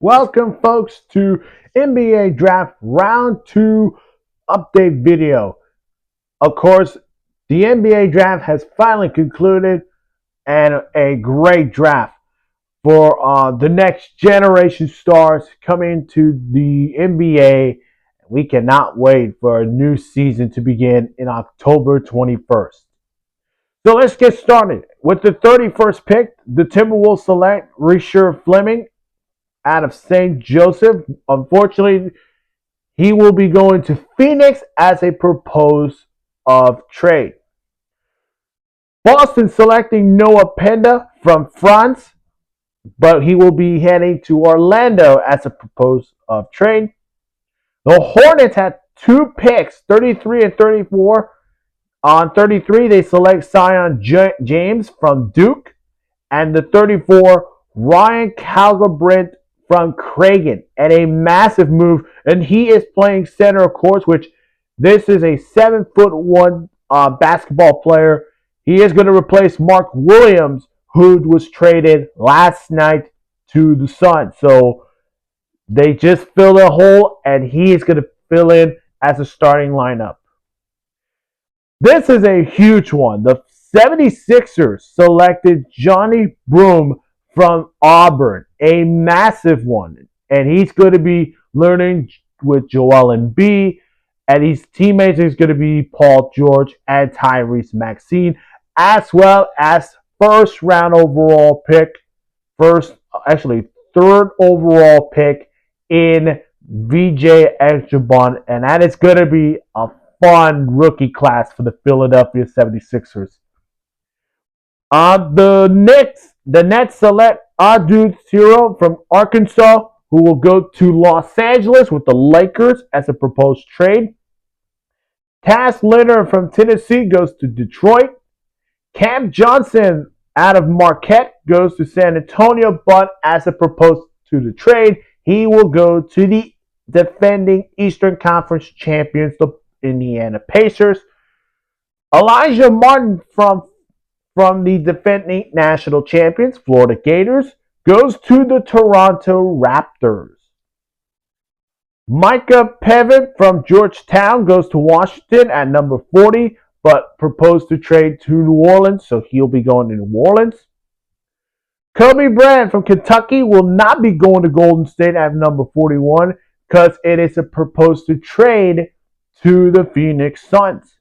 Welcome, folks, to NBA Draft Round 2 update video. Of course, the NBA Draft has finally concluded, and a great draft for the next generation stars coming to the NBA. We cannot wait for a new season to begin in October 21st. So let's get started. With the 31st pick, the Timberwolves select Rasheed Fleming out of St. Joseph. Unfortunately, he will be going to Phoenix as a proposed of trade. Boston selecting Noah Penda from France, but he will be heading to Orlando as a proposed of trade. The Hornets had two picks, 33 and 34. On 33, they select Zion James from Duke, and the 34, Ryan Calgabrint from Cragen, and a massive move. And he is playing center, of course, which this is a 7'1" basketball player. He is going to replace Mark Williams, who was traded last night to the Suns. So they just filled a hole, and he is going to fill in as a starting lineup. This is a huge one. The 76ers selected Johnny Broome from Auburn, a massive one. And he's going to be learning with Joel Embiid, and his teammates is going to be Paul George and Tyrese Maxey, as well as first round overall pick, third overall pick in VJ Ejabon, and that is going to be a fun rookie class for the Philadelphia 76ers. The Nets select Adu Tiro from Arkansas, who will go to Los Angeles with the Lakers as a proposed trade. Taz Leonard from Tennessee goes to Detroit. Cam Johnson out of Marquette goes to San Antonio, but as a proposed to the trade, he will go to the defending Eastern Conference champions, the Indiana Pacers. Elijah Martin from the defending national champions, Florida Gators, goes to the Toronto Raptors. Micah Pevin from Georgetown goes to Washington at number 40, but proposed to trade to New Orleans, so he'll be going to New Orleans. Kobe Bryant from Kentucky will not be going to Golden State at number 41 because it is a proposed to trade to the Phoenix Suns.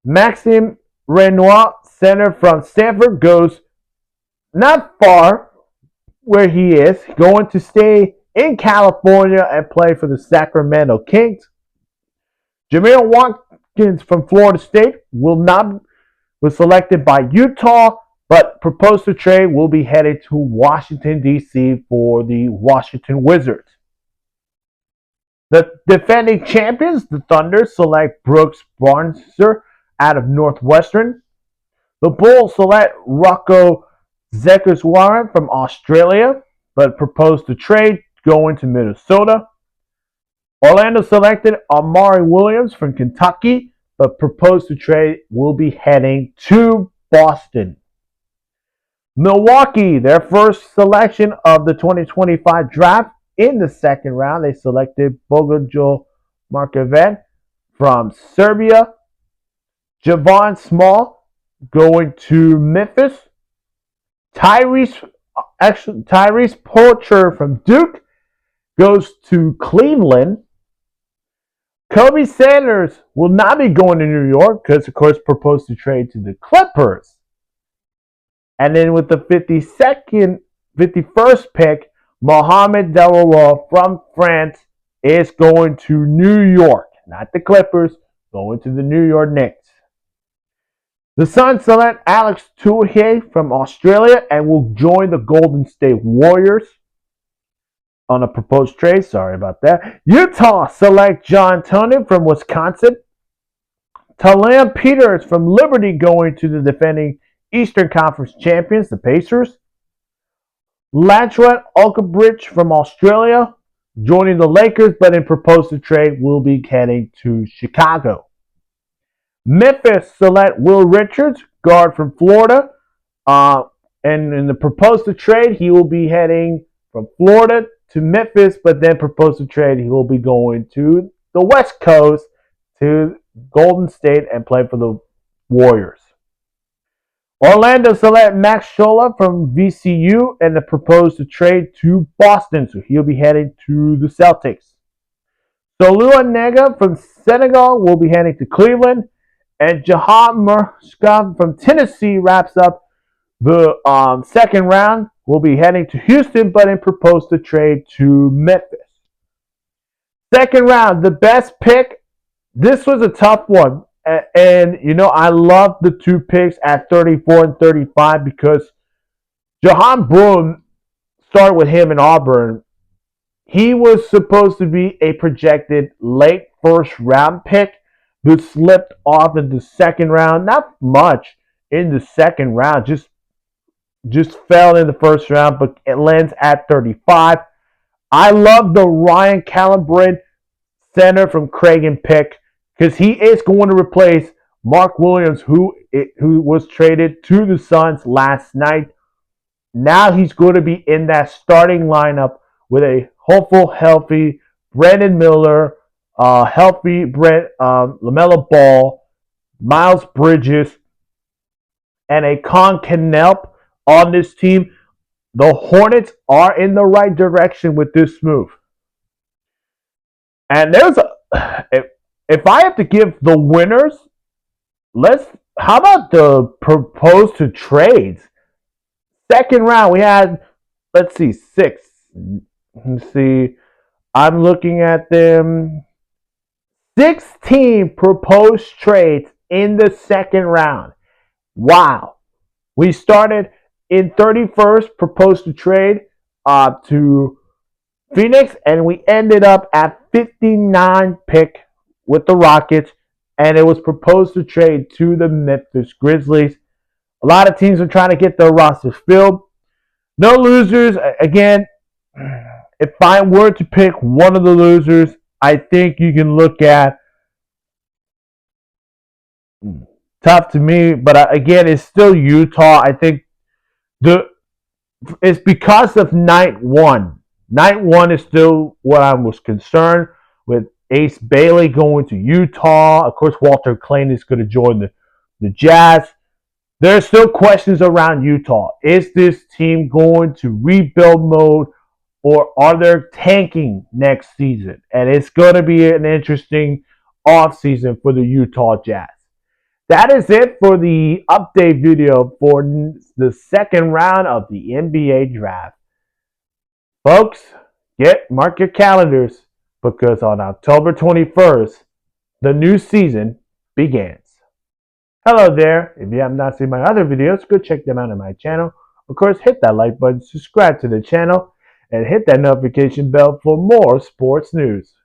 Maxime Renoir, center from Stanford, goes not far where he is, going to stay in California and play for the Sacramento Kings. Jameel Watkins from Florida State was selected by Utah, but proposed to trade will be headed to Washington, D.C. for the Washington Wizards. The defending champions, the Thunder, select Brooks Barnser out of Northwestern. The Bulls select Rocco Zekaswaran from Australia, but proposed to trade going to Minnesota. Orlando selected Amari Williams from Kentucky, but proposed to trade will be heading to Boston. Milwaukee, their first selection of the 2025 draft, in the second round, they selected Bogojo Markovic from Serbia. Javon Small going to Memphis. Tyrese Porcher from Duke goes to Cleveland. Kobe Sanders will not be going to New York because, of course, proposed to trade to the Clippers. And then with the 51st pick, Mohamed Delarue from France is going to New York. Not the Clippers, going to the New York Knicks. The Suns select Alex Tuohy from Australia and will join the Golden State Warriors on a proposed trade. Sorry about that. Utah select John Tonin from Wisconsin. Talan Peters from Liberty going to the defending Eastern Conference champions, the Pacers. Latrell Ulkerbridge from Australia joining the Lakers, but in proposed to trade will be heading to Chicago. Memphis select Will Richards, guard from Florida, and in the proposed to trade, he will be heading from Florida to Memphis, but then proposed to trade. He will be going to the West Coast to Golden State and play for the Warriors. Orlando select Max Shola from VCU and proposed to trade to Boston, so he'll be heading to the Celtics. Solua Nega from Senegal will be heading to Cleveland, and Jahan Murska from Tennessee wraps up the second round. Will be heading to Houston, but in proposed to trade to Memphis. Second round, the best pick. This was a tough one. And, I love the two picks at 34 and 35 because Jahan Broome started with him in Auburn. He was supposed to be a projected late first round pick, but slipped off in the second round. Not much in the second round, just fell in the first round, but it lands at 35. I love the Ryan Calibrate center from Cragen pick because he is going to replace Mark Williams, who was traded to the Suns last night. Now he's going to be in that starting lineup with a hopeful, healthy Brandon Miller, healthy LaMelo Ball, Miles Bridges, and a Con Knelp on this team. The Hornets are in the right direction with this move. And if I have to give the winners, how about the proposed to trades? Second round, we had, let's see, 6. Let's see, I'm looking at them. 16 proposed trades in the second round. Wow. We started in 31st, proposed to trade to Phoenix, and we ended up at 59 pick with the Rockets, and it was proposed to trade to the Memphis Grizzlies. A lot of teams are trying to get their rosters filled. No losers. Again, if I were to pick one of the losers, I think you can look at tough to me, but again, it's still Utah. I think it's because of night one. Night one is still what I was concerned with. Ace Bailey going to Utah. Of course, Walter Clayton is going to join the Jazz. There are still questions around Utah. Is this team going to rebuild mode, or are they tanking next season? And it's going to be an interesting offseason for the Utah Jazz. That is it for the update video for the second round of the NBA draft. Folks, mark your calendars because on October 21st, the new season begins. Hello there. If you have not seen my other videos, go check them out on my channel. Of course, hit that like button, subscribe to the channel, and hit that notification bell for more sports news.